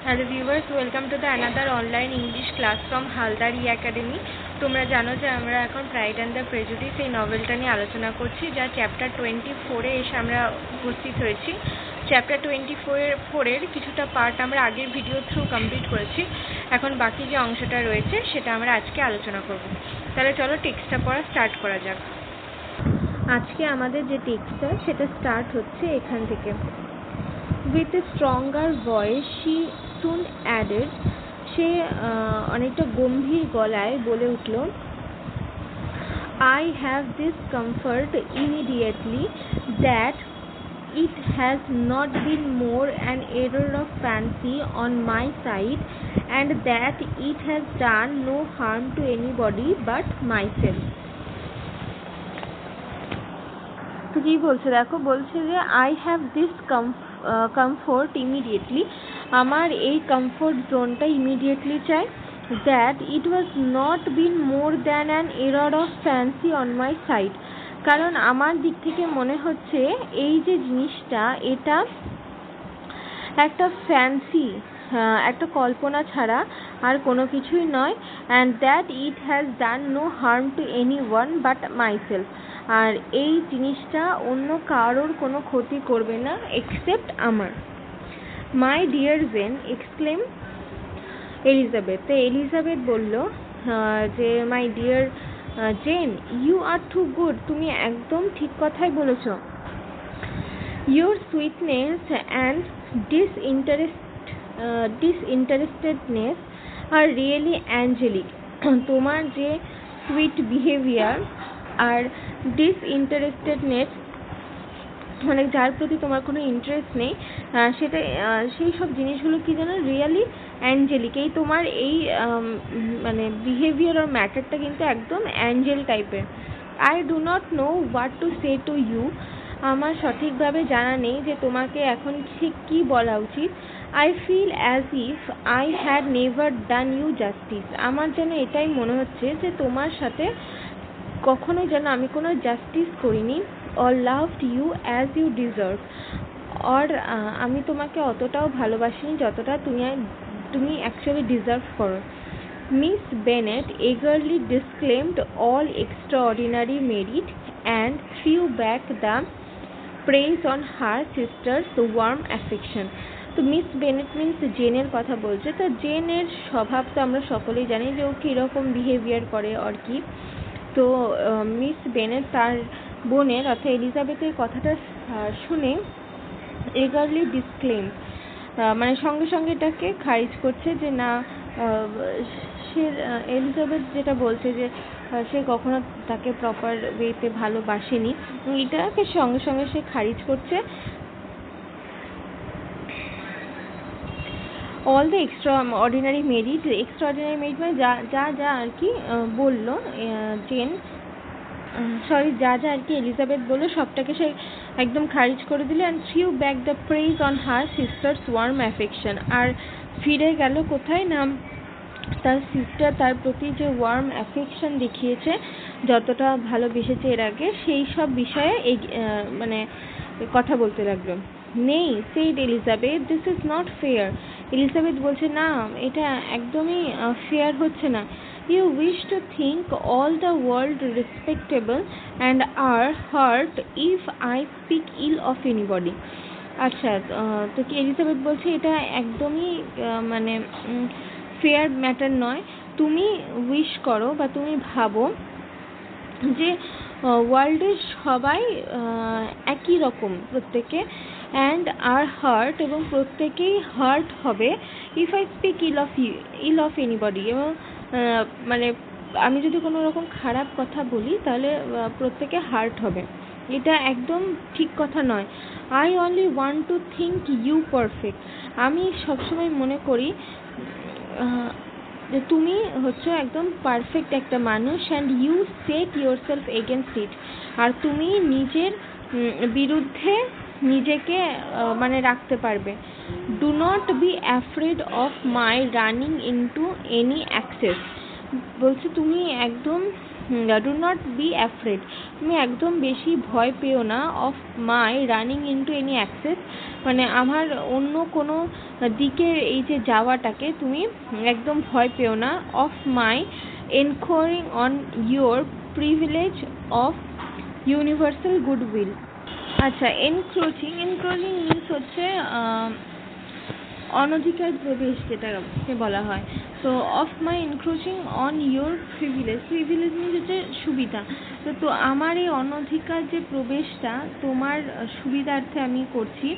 Hello viewers, welcome to the another online English class from Haldar academy. তোমরা জানো যে আমরা এখন প্রাইড অ্যান্ড দ্য প্রেজুডিস এই নভেলটা নিয়ে আলোচনা করছি, যা চ্যাপ্টার 24-এ এসে আমরা উপস্থিত হয়েছি। চ্যাপ্টার 24-এর কিছুটা পার্ট আমরা আগের ভিডিও থ্রু কমপ্লিট করেছি। এখন বাকি যে অংশটা রয়েছে সেটা আমরা আজকে আলোচনা করব। তাহলে চলো টেক্সটটা পড়া স্টার্ট করা যাক। আজকে আমাদের যে টেক্সটটা সেটা স্টার্ট হচ্ছে এখান থেকে। With a stronger voice she soon added, সে অনেকটা গম্ভীর গলায় বলে উঠল, I have this comfort immediately that it has not been more an error of fancy on my side and that it has done no harm to anybody but myself. তো কি বলছে দেখো, বলছে যে I have this comfort immediately, আমার এই comfort জোনটা immediately চাই। That it was not been more than an error of fancy on my side, কারণ আমার দিক থেকে মনে হচ্ছে এই যে জিনিসটা এটা একটা ফ্যান্সি, একটা কল্পনা ছাড়া আর কোনো কিছুই নয়। And that it has done no harm to anyone but myself, আর এই জিনিসটা অন্য কারোর কোনো ক্ষতি করবে না এক্সেপ্ট আমার। My dear Jane exclaim Elizabeth. তো এলিজাবেথ বলল যে my dear Jane, you are too good, তুমি একদম ঠিক কথাই বলেছ। ইউর সুইটনেস অ্যান্ড disinterestedness আর রিয়েলি অ্যাঞ্জেলিক। তোমার যে সুইট বিহেভিয়ার আর ডিসইন্টারেস্টেডনেস, মানে যার প্রতি তোমার কোনো ইন্টারেস্ট নেই, সেটা সেই সব জিনিসগুলো কি যেন রিয়েলি অ্যাঞ্জেলিক। এই তোমার এই মানে বিহেভিয়ার আর ম্যাটারটা কিন্তু একদম অ্যাঞ্জেল টাইপের। I do not know what to say to you, আমার সঠিকভাবে জানা নেই যে তোমাকে এখন ঠিক কী বলা উচিত। I feel as if I had never done you justice, আমার যেন এটাই মনে হচ্ছে যে তোমার সাথে কখনোই যেন আমি কোনো জাস্টিস করিনি। or loved you as you deserve, or আমি তোমাকে অতটাও ভালোবাসিনি যতটা তুমি অ্যাকচুয়ালি ডিজার্ভ করো। Miss Bennett eagerly disclaimed all extraordinary merit and threw back the praise on her sister's warm affection. তো মিস বেনেট মিন্স জেনের কথা বলছে। তো জেনের স্বভাব তো আমরা সকলেই জানি যে ও কীরকম বিহেভিয়ার করে আর কি। তো মিস বেনেট তার বোনের অর্থাৎ এলিজাবেথের কথাটা শুনে এগারলি ডিসক্লেম, মানে সঙ্গে সঙ্গে এটাকে খারিজ করছে যে না, সে এলিজাবেথ যেটা বলছে যে সে কখনো তাকে প্রপার ওয়েতে ভালোবাসেনি, এটাকে সঙ্গে সঙ্গে সে খারিজ করছে। অল দ্য এক্সট্রাঅর্ডিনারি মেরিট মানে যা যা আর কি বললো জেন, সরি যা যা আর কি এলিজাবেথ বললো সবটাকে সে একদম খারিজ করে দিল। And threw back the praise on her sisters warm affection, আর ফিরে গেল কোথায় না, তার সিস্টার তার প্রতি যে ওয়ার্ম অ্যাফেকশন দেখিয়েছে, যতটা ভালোবেসেছে এর আগে, সেই সব বিষয়ে মানে কথা বলতে লাগলো। Nay said Elizabeth, this is not fair, Elizabeth বলছে না, এটা একদমই ফেয়ার হচ্ছে না। You wish to think all the world respectable and are hurt if I speak ill of anybody. আচ্ছা, তো কি এলিজাবেথ বলছে এটা একদমই মানে ফেয়ার ম্যাটার নয়। তুমি উইশ করো বা তুমি ভাবো যে ওয়ার্ল্ডের সবাই একই রকম প্রত্যেকে, অ্যান্ড আর হার্ট, এবং প্রত্যেকেই হার্ট হবে if I speak ill of anybody, এবং মানে আমি যদি কোনো রকম খারাপ কথা বলি তাহলে প্রত্যেকে হার্ট হবে, এটা একদম ঠিক কথা নয়। I only want to think you perfect, আমি সবসময় মনে করি যে তুমি হচ্ছে একদম পারফেক্ট একটা মানুষ। And you set yourself against it, আর তুমি নিজের বিরুদ্ধে নিজেকে মানে রাখতে পারবে। Do not be afraid of my running into any excess, বলছে তুমি একদম ডু নট বি অ্যাফ্রেড, তুমি একদম বেশি ভয় পেও না of my running into any access, মানে আমার অন্য কোনো দিকের এই যে যাওয়াটাকে তুমি একদম ভয় পেও না। Of my এনকোয়ারিং on your privilege of universal goodwill. আচ্ছা, এনক্রোচিং মিনস হচ্ছে অনধিকার প্রবেশ, যেটাকে বলা হয়। তো of my encroaching on your privilege means হচ্ছে সুবিধা। তো আমার এই অনধিকার যে প্রবেশটা তোমার সুবিধার্থে আমি করছি,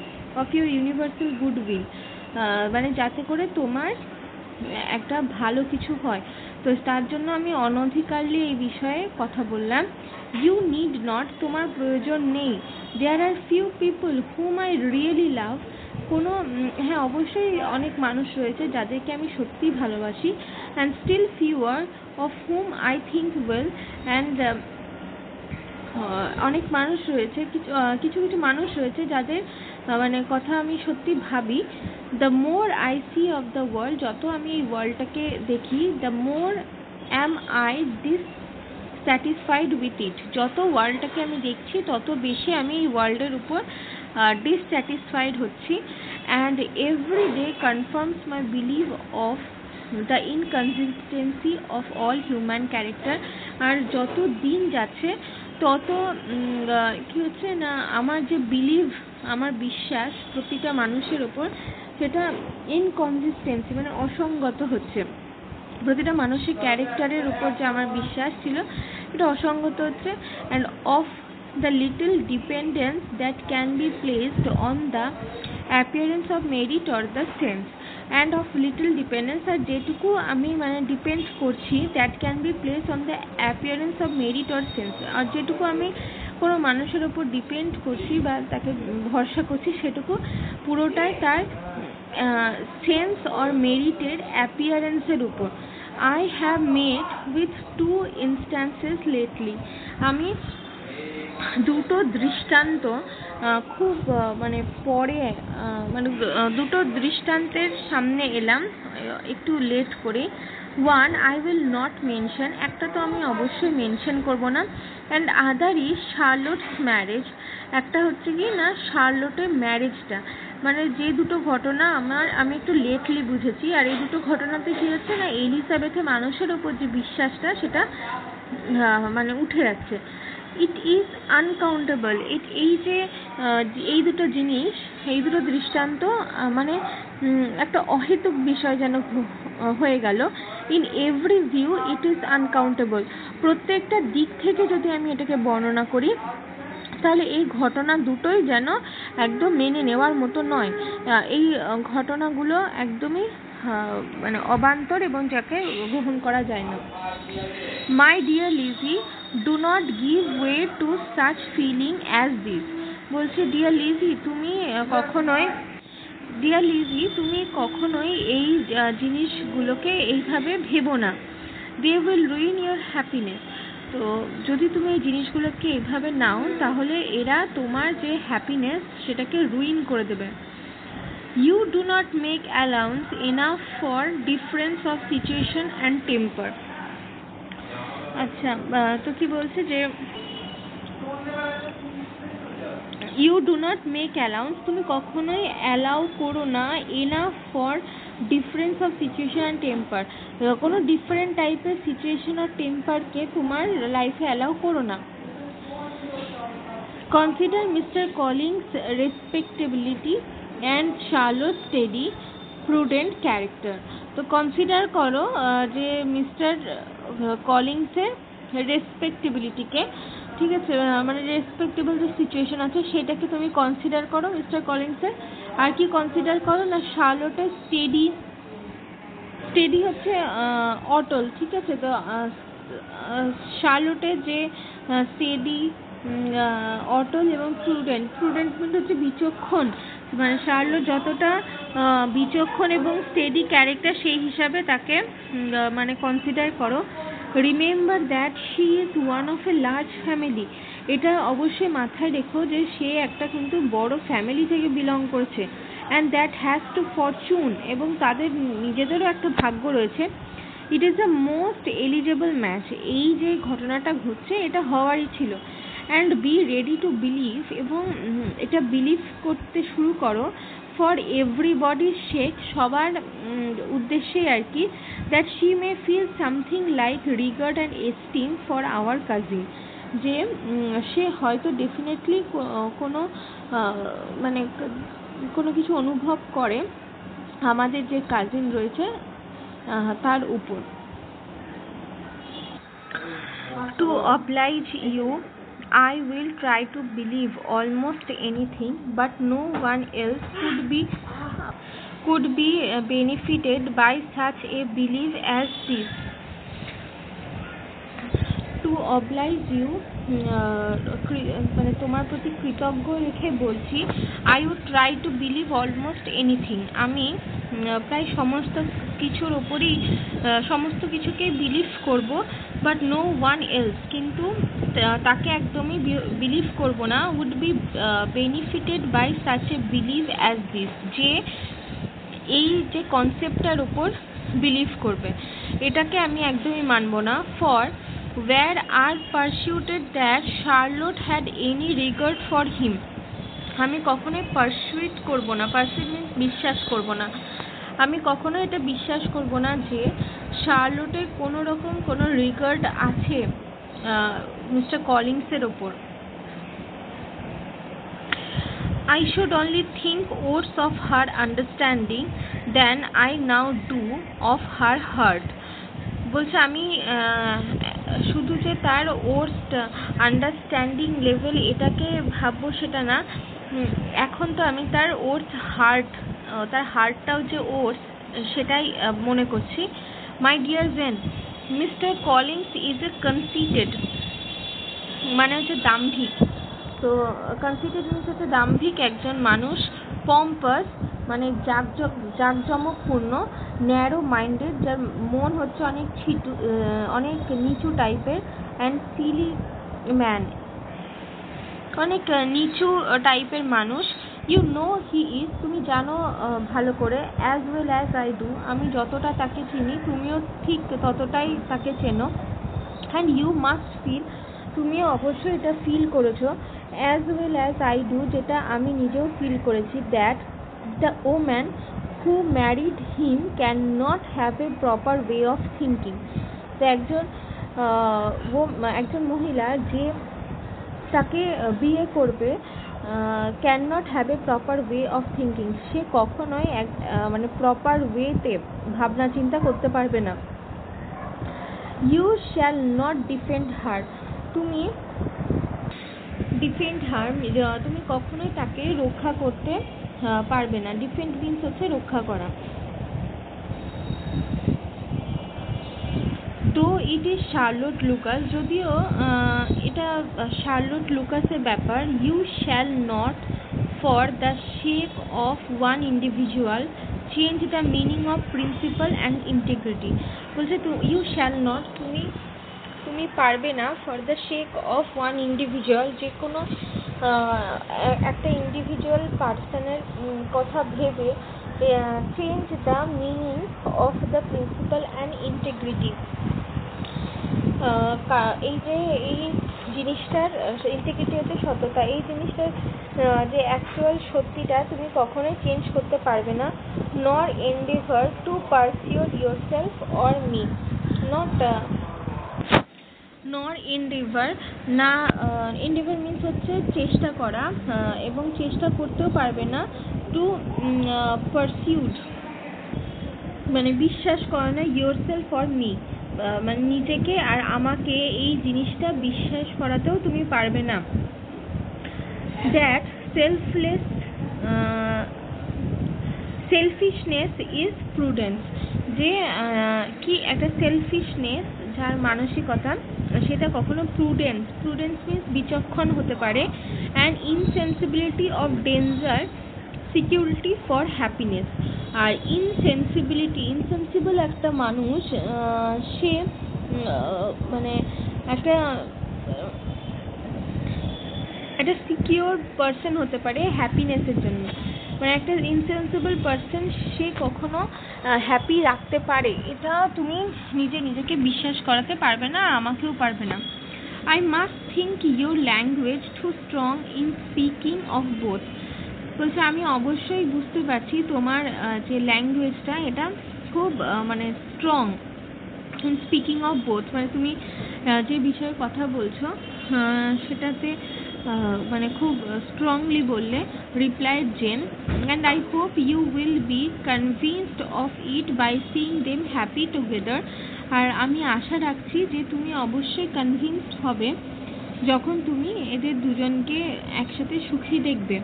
অফ ইউর ইউনিভার্সাল গুডউইল, মানে যাতে করে তোমার একটা ভালো কিছু হয়। তো তার জন্য আমি অনধিকারলি এই বিষয়ে কথা বললাম। ইউ নিড নট, তোমার প্রয়োজন নেই। There are few people whom I really love, কোনো হ্যাঁ অবশ্যই অনেক মানুষ রয়েছে যাদেরকে আমি সত্যিই ভালোবাসি। And still fewer of whom I think well, and অনেক মানুষ রয়েছে, কিছু কিছু মানুষ রয়েছে যাদের মানে কথা আমি সত্যি ভাবি। The more I see of the world, যত আমি এই ওয়ার্ল্ডটাকে দেখি, the more am I dissatisfied with it, যত ওয়ার্ল্ডটাকে আমি দেখছি তত বেশি আমি এই ওয়ার্ল্ডের উপর ডিসস্যাটিসফাইড হচ্ছি। And every day confirms my believe of the inconsistency of all human character, আর যত দিন যাচ্ছে তত কী হচ্ছে না, আমার যে বিলিভ, আমার বিশ্বাস প্রতিটা মানুষের ওপর, সেটা ইনকনসিস্টেন্সি মানে অসঙ্গত হচ্ছে। প্রতিটা মানুষের ক্যারেক্টারের উপর যে আমার বিশ্বাস ছিল এটা অসঙ্গত হচ্ছে। And of the little dependence that can be placed on the appearance of merit or the sense, and of little dependence, আর যেটুকু আমি মানে ডিপেন্ড করছি, that can be place on the appearance of merit or sense, আর যেটুকু আমি কোনো মানুষের ওপর ডিপেন্ড করছি বা তাকে ভরসা করছি, সেটুকু পুরোটাই তার সেন্স অর মেরিটের অ্যাপিয়ারেন্সের উপর। I have met with two instances lately, আমি দুটো দৃষ্টান্ত খুব মানে পরে মানে দুটো দৃষ্টান্তের সামনে এলাম একটু লেট করে। One I will not mention, একটা তো আমি অবশ্যই মেনশন করব না। অ্যান্ড আদার ইজ শার্লটস ম্যারেজ, একটা হচ্ছে কি না শার্লটের ম্যারেজটা, মানে যে দুটো ঘটনা আমি একটু লেটলি বুঝেছি। আর এই দুটো ঘটনাতে কী হচ্ছে না, এলিজাবেথের মানুষের ওপর যে বিশ্বাসটা সেটা মানে উঠে যাচ্ছে। ইট ইজ আনকাউন্টেবল, এই যে এই দুটো জিনিস, এই দুটো দৃষ্টান্ত মানে একটা অহেতুক বিষয় যেন হয়ে গেল। In every view it is uncountable, প্রত্যেকটা দিক থেকে যদি আমি এটাকে বর্ণনা করি তাহলে এই ঘটনা দুটোই যেন একদম মেনে নেওয়ার মতো নয়। এই ঘটনাগুলো একদমই মানে অবান্তর এবং যাকে গ্রহণ করা যায় না। My dear Lizzy, do not give way to such feeling as this, বলছে ডিয়ার লিজি তুমি কখনোই এই জিনিসগুলোকে এইভাবে ভেবো না। They will ruin your happiness, তো যদি তুমি এই জিনিসগুলোকে এইভাবে নাও তাহলে এরা তোমার যে হ্যাপিনেস সেটাকে রুইন করে দেবে। You do not make allowance enough for difference of situation and temper. আচ্ছা, তো কি বলছে যে you do not make allowance, তুমি কখনোই অ্যালাউ করো না enough for difference of situation and temper, কোনো ডিফারেন্ট টাইপের সিচুয়েশন আর টেম্পারকে তোমার লাইফে অ্যালাউ করো না। Consider mister Collins respectability and Charlotte steady prudent character, তো কনসিডার করো যে মিস্টার কলিংসের রেসপেক্টেবিলিটিকে, ঠিক আছে, মানে রেসপেক্টেবল যে সিচুয়েশন আছে সেটাকে তুমি কনসিডার করো মিস্টার কলিংসের। আর কি কনসিডার করো না, শার্লটের স্টেডি হচ্ছে অটল, ঠিক আছে। তো শার্লটের যে স্টেডি, অটল এবং প্রুডেন্ট মানে হচ্ছে বিচক্ষণ, মানে শার্লট যতটা বিচক্ষণ এবং স্টেডি ক্যারেক্টার সেই হিসাবে তাকে মানে কনসিডার করো। Remember that she is one of a large family, এটা অবশ্যই মাথায় রেখো যে সে একটা কিন্তু বড় ফ্যামিলি থেকে বিলং করছে। And that has to fortune, এবং তাদের নিজেদেরও একটা ভাগ্য রয়েছে। It is the most eligible match, এই যে ঘটনাটা ঘটছে এটা হওয়ারই ছিল। And be ready to believe, এবং এটা বিলিভ করতে শুরু করো ফর এভরিবডির শেক, সবার উদ্দেশ্যে আর কি, that she may feel something like regard and esteem for our cousin, যে সে হয়তো ডেফিনেটলি কোনো মানে কোনো কিছু অনুভব করে আমাদের যে কাজিন রয়েছে তার উপর। To oblige you, I will try to believe almost anything, but no one else could be benefited by such a belief as this. To oblige you, মানে তোমার প্রতি কৃতজ্ঞ রেখে বলছি, I would try to believe almost anything, আমি প্রায় সমস্ত কিছুর ওপরই সমস্ত কিছুকেই বিলিভ করব, বাট নো ওয়ান এলস, কিন্তু তাকে একদমই বিলিভ করব না, would be benefited by such a believe as this, যে এই যে কনসেপ্টটার ওপর বিলিভ করবে এটাকে আমি একদমই মানব না। For where are persuaded that Charlotte had any regard for him, আমি কখনোই পারসুইট করব না, পারসুইট মিন্স বিশ্বাস করব না, আমি কখনো এটা বিশ্বাস করব না যে শার্লটের কোনো রকম কোনো রিগার্ড আছে মিস্টার কলিন্সের ওপর। I should only think worse of her understanding than I now do of her heart, বলছে আমি শুধু যে তার ওর্স্ট আন্ডারস্ট্যান্ডিং লেভেল এটাকে ভাববো সেটা না, এখন তো আমি তার ওর্স হার্ট, তার হার্টটাও যে ওর্স সেটাই মনে করছি। My dear Jane, mister Collins is a conceited, মানে হচ্ছে দাম্ভিক, তো কনসিটেড মিন্স হচ্ছে দাম্ভিক একজন মানুষ, পম্পাস মানে জাঁকজমকপূর্ণ, ন্যারো মাইন্ডেড যার মন হচ্ছে অনেক নিচু টাইপের, অ্যান্ড সিলি ম্যান অনেক নিচু টাইপের মানুষ। ইউ নো হি ইজ, তুমি জানো ভালো করে, as well as I do, আমি যতটা তাকে চিনি তুমিও ঠিক ততটাই তাকে চেনো। অ্যান্ড ইউ মাস্ট ফিল, তুমিও অবশ্যই এটা ফিল করেছো, as well as I do, যেটা আমি নিজেও ফিল করেছি, that the woman who married him can not have a proper way of thinking, তো একজন মহিলা যে তাকে বিয়ে করবে, can not have a proper way of thinking, সে কখনোই মানে প্রপার ওয়েতে ভাবনা চিন্তা করতে পারবে না। You shall not defend her, তুমি ডিফেন্ড হার, তুমি কখনোই তাকে রক্ষা করতে পারবে না। ডিফেন্ড মিন্স হচ্ছে রক্ষা করা। তো ইট ইজ শার্লট লুকাস, যদিও এটা শার্লট লুকাসের ব্যাপার। You shall not for the sake of one individual change the meaning of principle and integrity, বলছে ইউ শ্যাল নট, তুমি পারবে না for the sake of one individual, যে কোনো একটা ইন্ডিভিজুয়াল পার্সনের কথা ভেবে change the meaning of the principle and integrity, এই যে এই জিনিসটার ইন্টিগ্রিটি হচ্ছে সততা, এই জিনিসটার যে অ্যাকচুয়াল সত্যিটা তুমি কখনোই চেঞ্জ করতে পারবে না। Nor endeavour to persuade yourself or me, nor endeavour, না এন্ডেভার মিন্স হচ্ছে চেষ্টা করা, এবং চেষ্টা করতেও পারবে না, টু পারসিউড মানে বিশ্বাস করে না, ইয়োরসেলফ অর মি মানে নিজেকে আর আমাকে, এই জিনিসটা বিশ্বাস করাতেও তুমি পারবে না। দ্যাট সেলফিশনেস ইজ প্রুডেন্স, যে কি একটা সেলফিশনেস যার মানসিকতা সেটা কখনো প্রুডেন্স মিন্স বিচক্ষণ হতে পারে, and insensibility of danger security for happiness, আর ইনসেন্সিবল একটা মানুষ, সে মানে একটা সিকিউর পারসন হতে পারে হ্যাপিনেসের জন্য, মানে একটা ইনসেন্সিবল পারসন সে কখনো হ্যাপি রাখতে পারে, এটা তুমি নিজেকে বিশ্বাস করাতে পারবে না, আমাকেও পারবে না। I must think your language too strong in speaking of both. বলছে আমি অবশ্যই বুঝতে পারছি তোমার যে ল্যাঙ্গুয়েজটা এটা খুব মানে strong in speaking of both, মানে তুমি যে বিষয়ে কথা বলছো সেটাতে মানে খুব স্ট্রংলি বললে, replied Jane. And I hope you will be convinced of it by seeing them happy together. আর আমি আশা রাখছি যে তুমি অবশ্যই কনভিন্সড হবে যখন তুমি এদের দুজনকে একসাথে সুখী দেখবে।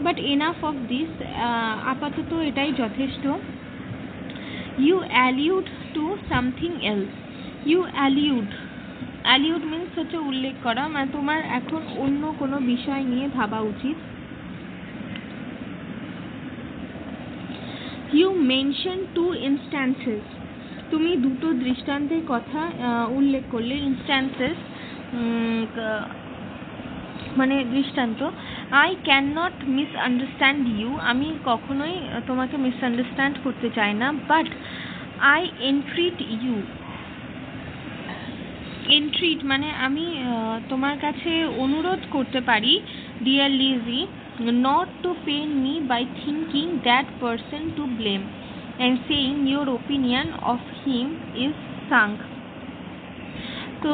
বাট এনাফ অফ দিস, আপাতত এটাই যথেষ্ট। You alluded to something else. You alluded means হচ্ছে উল্লেখ করা, মানে তোমার এখন অন্য কোনো বিষয় নিয়ে ভাবা উচিত। You mention two instances. তুমি দুটো দৃষ্টান্তের কথা উল্লেখ করলে। ইনস্ট্যান্সেস মানে দৃষ্টান্ত। I can not misunderstand you. আমি কখনোই তোমাকে মিসআন্ডারস্ট্যান্ড করতে চাই না। But I entreat you. Entreat মানে আমি তোমার কাছে অনুরোধ করতে পারি, dear Lizzy, not to pain me by thinking that person to blame and saying your opinion of him is sunk. তো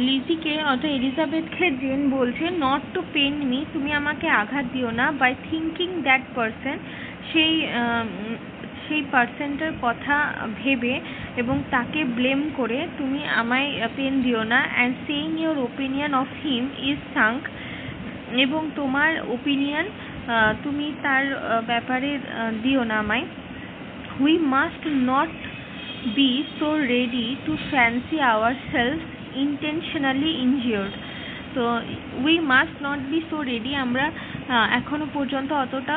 লিজিকে অর্থাৎ এলিজাবেথকে জেন বলছে নট টু পেন মি, তুমি আমাকে আঘাত দিও না, বাই থিঙ্কিং দ্যাট পারসন, সেই পার্সনটার কথা ভেবে এবং তাকে ব্লেম করে তুমি আমায় পেন দিও না। And saying your opinion of him is sunk, এবং তোমার ওপিনিয়ন তুমি তার ব্যাপারে দিও না আমায়। We must not be so ready to fancy our self intentionally injured. তো we must not be so ready, আমরা এখনো পর্যন্ত অতটা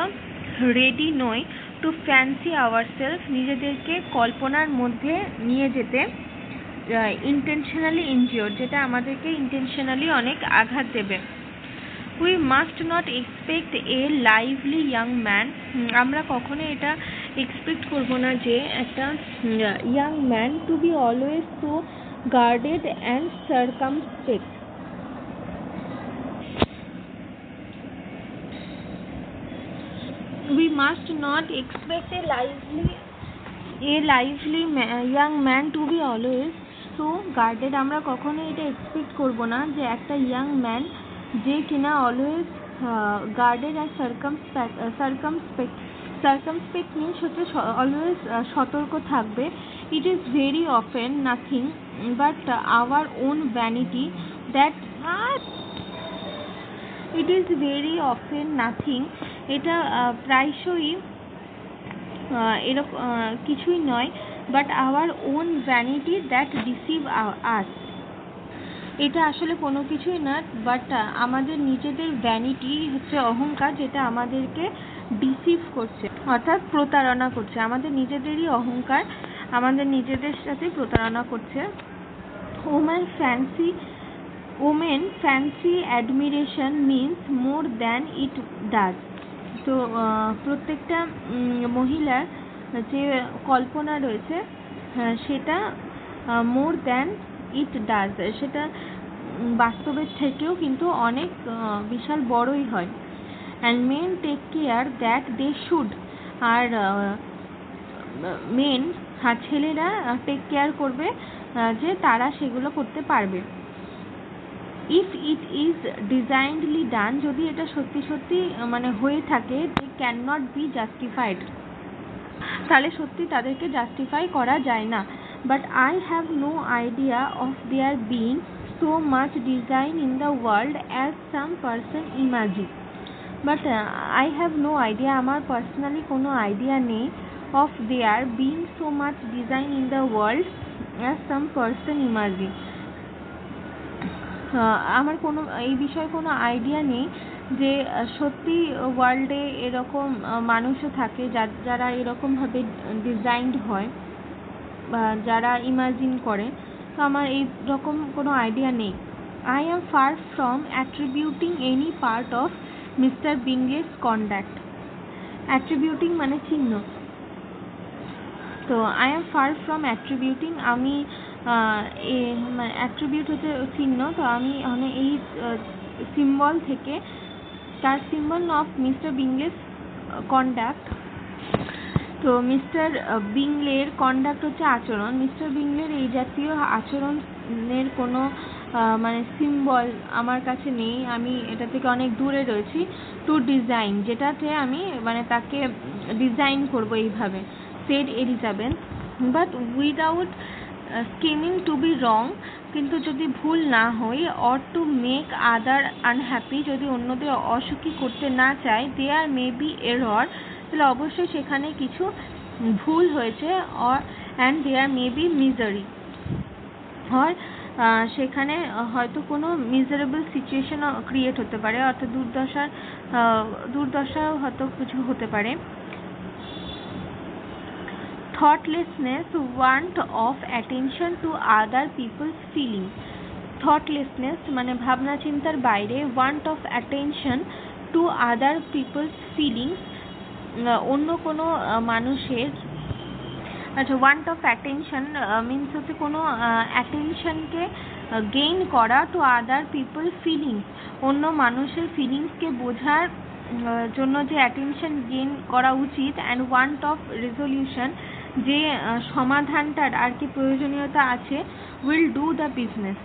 রেডি নই, টু ফ্যান্সি আওয়ার সেলফ, নিজেদেরকে কল্পনার মধ্যে নিয়ে যেতে, ইন্টেনশনালি ইনজিওর্ড, যেটা আমাদেরকে ইন্টেনশনালি অনেক আঘাত দেবে। We must not expect a lively young man. আমরা কখনো এটা এক্সপেক্ট করবো না যে একটা young man to be always so guarded and circumspect. We must not expect a lively young man to be always so guarded. আমরা কখনো এটা এক্সপেক্ট করব না যে একটা ইয়াং ম্যান যে কিনা অলওয়েজ গার্ডেড আর সার্কামস্পেক্ট মিনস হচ্ছে অলওয়েজ সতর্ক থাকবে। It is very often nothing but our own vanity that it is very often nothing, এটা প্রায়শই এরকম কিছুই নয়, but our own vanity that deceive us, এটা আসলে কোনো কিছুই না, বাট আমাদের নিজেদের ভ্যানিটি হচ্ছে অহংকার, যেটা আমাদেরকে ডিসিভ করছে অর্থাৎ প্রতারণা করছে। আমাদের নিজেদেরই অহংকার আমাদের নিজেদের সাথে প্রতারণা করছে। Women fancy admiration means more than it does. তো প্রত্যেকটা মহিলার যে কল্পনা রয়েছে সেটা মোর দ্যান ইট ডাজ, সেটা বাস্তবের থেকেও কিন্তু অনেক বিশাল বড়ই হয়। And men take care that they should, আর ছেলেরা টেক কেয়ার করবে যে তারা সেগুলো করতে পারবে। ইফ ইট ইজ ডিজাইনডলি ডান, যদি এটা সত্যি সত্যি মানে হয়ে থাকে, they can not be justified, তাহলে সত্যি তাদেরকে জাস্টিফাই করা যায় না। But I have no idea of there being so much design in the world as some person imagine. But I have no idea, আমার পার্সোনালি কোনো আইডিয়া নেই, of there being so much design in the world as some person imagine, আমার কোনো এই বিষয়ে কোনো idea নেই যে সত্যি ওয়ার্ল্ডে এরকম মানুষও থাকে যারা এরকমভাবে ডিজাইনড হয় বা যারা ইমাজিন করে, তো আমার এই রকম কোনো আইডিয়া নেই। I am far from attributing any part of mister বিংয়ের কন্ডাক্ট। অ্যাট্রিবিউটিং মানে চিহ্ন, তো I am far from attributing, আমি মানে অ্যাট্রিবিউট হচ্ছে চিহ্ন। তো আমি মানে এই সিম্বল থেকে তার সিম্বল অফ মিস্টার বিংলেস কন্ডাক্ট। তো মিস্টার বিংলের কন্ডাক্ট হচ্ছে আচরণ। মিস্টার বিংলের এই জাতীয় আচরণের কোনো মানে সিম্বল আমার কাছে নেই, আমি এটা থেকে অনেক দূরে রয়েছি। টু ডিজাইন, যেটাতে আমি মানে তাকে ডিজাইন করব এইভাবে, said Elizabeth. But without scheming to be wrong, কিন্তু যদি ভুল না হই, or to make other unhappy, যদি অন্যদের অসুখী করতে না চায়, দেয়ার মে বি এরর, তাহলে অবশ্যই সেখানে কিছু ভুল হয়েছে। Or and there may be misery, হয় সেখানে হয়তো কোনো মিজারেবল সিচুয়েশন ক্রিয়েট হতে পারে, অর্থাৎ দুর্দশাও হয়তো কিছু হতে পারে। Thoughtlessness, want of attention to other people's feeling. Thoughtlessness মানে ভাবনা চিন্তার বাইরে, want of attention to other people's feelings, অন্য কোনো মানুষের, আচ্ছা ওয়ান্ট অফ অ্যাটেনশন মিনস হচ্ছে কোনো অ্যাটেনশনকে গেইন করা, টু আদার পিপল ফিলিংস, অন্য মানুষের ফিলিংসকে বোঝার জন্য যে অ্যাটেনশন গেইন করা উচিত। অ্যান্ড ওয়ান্ট অফ রেজলিউশন, যে সমাধানটার আর কি প্রয়োজনীয়তা আছে। উইল ডু দ্য বিজনেস,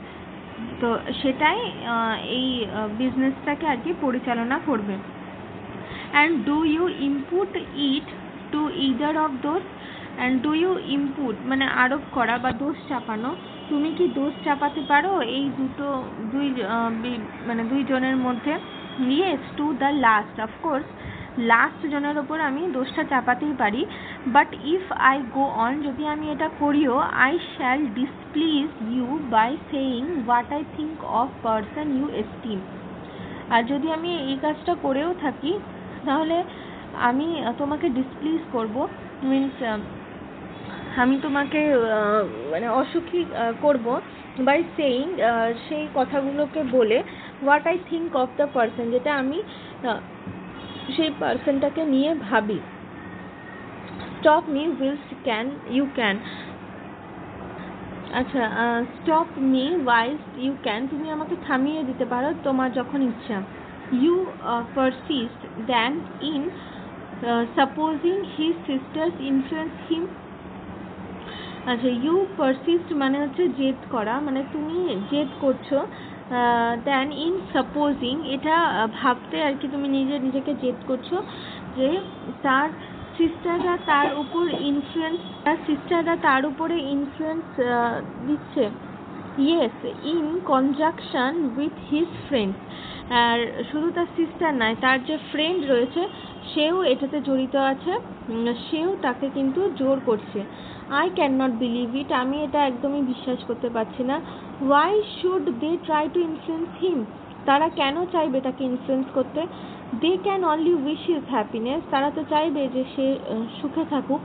তো সেটাই এই বিজনেসটাকে আর কি পরিচালনা করবে। And do you impute it to either of those, and do you impute মানে আরোপ করা বা দোষ চাপানো, তুমি কি দোষ চাপাতে পারো এই দুই জনের মধ্যে? Yes, to the last, of course last জনের ওপর আমি দোষটা চাপাতেই পারি। But if I go on, যদি আমি এটা করিও, I shall displease you by saying what I think of person you esteem. আর যদি আমি এই কাজটা করেও থাকি, তাহলে আমি তোমাকে ডিসপ্লিজ করব, মিনস আমি তোমাকে মানে অসুখী করব, বাই সেইং সেই কথাগুলোকে বলে, what I think of the person, যেটা আমি সেই পারসনটাকে নিয়ে ভাবি। Stop me wills can you can, আচ্ছা stop me wise you can, তুমি আমাকে থামিয়ে দিতে পারো তোমার যখন ইচ্ছা। You persist then in supposing his sisters influence him. আচ্ছা ইউ পারসিস্ট মানে হচ্ছে জেদ করা, মানে তুমি জেদ করছো। দ্যান ইন সাপোজিং, এটা ভাবতে আর কি তুমি নিজেকে জেদ করছো যে তার সিস্টাররা তার উপরে ইনফ্লুয়েন্স দিচ্ছে। Yes, in conjunction with his friend, আর শুধু তার সিস্টার নয়, তার যে ফ্রেন্ড রয়েছে সেও এটাতে জড়িত আছে, সেও তাকে কিন্তু জোর করছে। I can not believe it, আমি এটা একদমই বিশ্বাস করতে পারছি না। Why should they try to influence him, তারা কেন চাইবে তাকে ইনফ্লুয়েন্স করতে? They can only wish his happiness, তারা তো চাইবে যে সে সুখে থাকুক।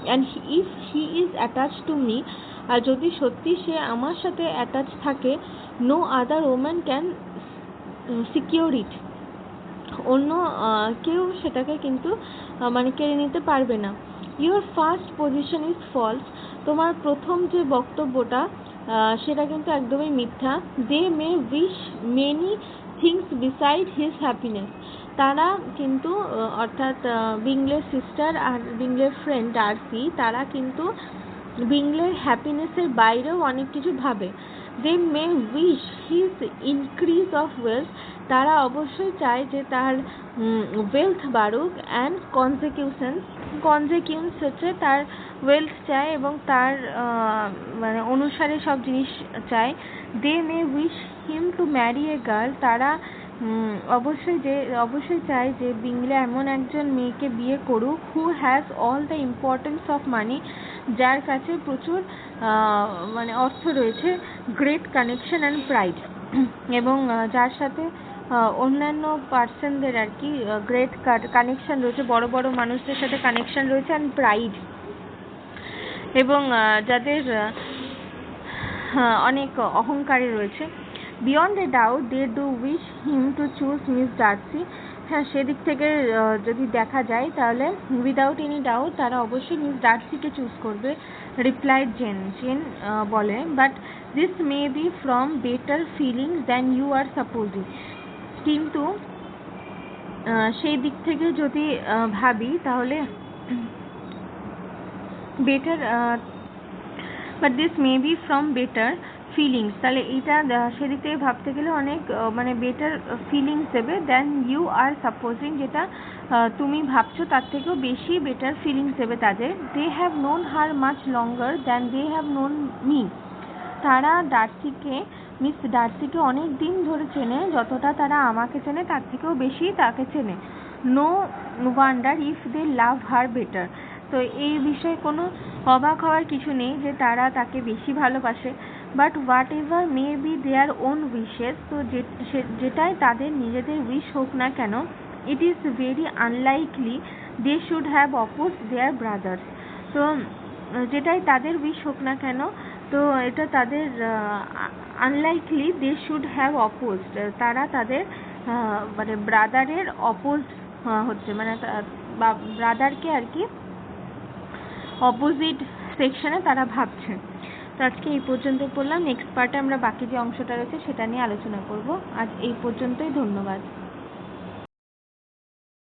And if he is attach to me, আর যদি সত্যি সে আমার সাথে অ্যাটাচ থাকে, no other woman can secure it, অন্য কেউ সেটাকে কিন্তু মানে কেড়ে নিতে পারবে না। Your first position is false, তোমার প্রথম যে বক্তব্যটা সেটা কিন্তু একদমই মিথ্যা। They may wish many things beside his happiness, তারা কিন্তু অর্থাৎ বিংলের সিস্টার আর বিংলের ফ্রেন্ড ডার্সি, তারা কিন্তু বিংলের হ্যাপিনেসের বাইরেও অনেক কিছু ভাবে। They may wish his increase of wealth, তারা অবশ্যই চায় যে তার ওয়েলথ বাড়ুক। অ্যান্ড কনজেকিউন্স হচ্ছে তার ওয়েলথ চায় এবং তার মানে অনুসারে সব জিনিস চায়। They may wish him to marry a girl, তারা অবশ্যই চায় যে বিংলে এমন একজন মেয়েকে বিয়ে করুক, who has all the importance of money, যার কাছে প্রচুর মানে অর্থ রয়েছে, গ্রেট কানেকশন অ্যান্ড প্রাইড, এবং যার সাথে অন্যান্য পার্সনদের আর কি গ্রেট কানেকশন রয়েছে, বড় বড় মানুষদের সাথে কানেকশন রয়েছে, অ্যান্ড প্রাইড, এবং যাদের অনেক অহংকারী রয়েছে। Beyond a doubt they do wish him to choose Miss Darcy, হ্যাঁ, সেদিক থেকে যদি দেখা যায় তাহলে উইদাউট এনি ডাউট তারা অবশ্যই মিস ডার্সিকে চুজ করবে, রিপ্লাইড জেন। বলে, but this may be from better feelings than you are supposing. কিন্তু সেই দিক থেকে যদি ভাবি তাহলে better, but this may be from better feelings, তাহলে এইটা সেদিক থেকে ভাবতে গেলে অনেক মানে বেটার ফিলিংস দেবে দ্যান ইউ আর সাপোজিং, যেটা তুমি ভাবছো তার থেকেও বেশি বেটার ফিলিংস দেবে তাদের। They have known her much longer than they have known me. তারা মিস ডার্সিকে অনেক দিন ধরে চেনে, যতটা তারা আমাকে চেনে তার থেকেও বেশি তাকে চেনে। No wonder if they love her better. তো এই বিষয়ে কোনো অবাক হওয়ার কিছু নেই যে তারা তাকে বেশি ভালোবাসে। But whatever may be their own wishes, তো যেটাই তাদের নিজেদের উইশ হোক না কেন, it is very unlikely they should have oppose their brothers. তো যেটাই তাদের উইশ হোক না কেন, তো এটা তাদের unlikely they should have oppose, তারা তাদের মানে ব্রাদারের অপোজ হচ্ছে, মানে ব্রাদারকে আর কি অপোজিট সেকশনে তারা ভাবছে। তো আজকে এই পর্যন্ত পড়লাম, নেক্সট পার্টে আমরা বাকি যে অংশটা রয়েছে সেটা নিয়ে আলোচনা করব। আজ এই পর্যন্তই, ধন্যবাদ।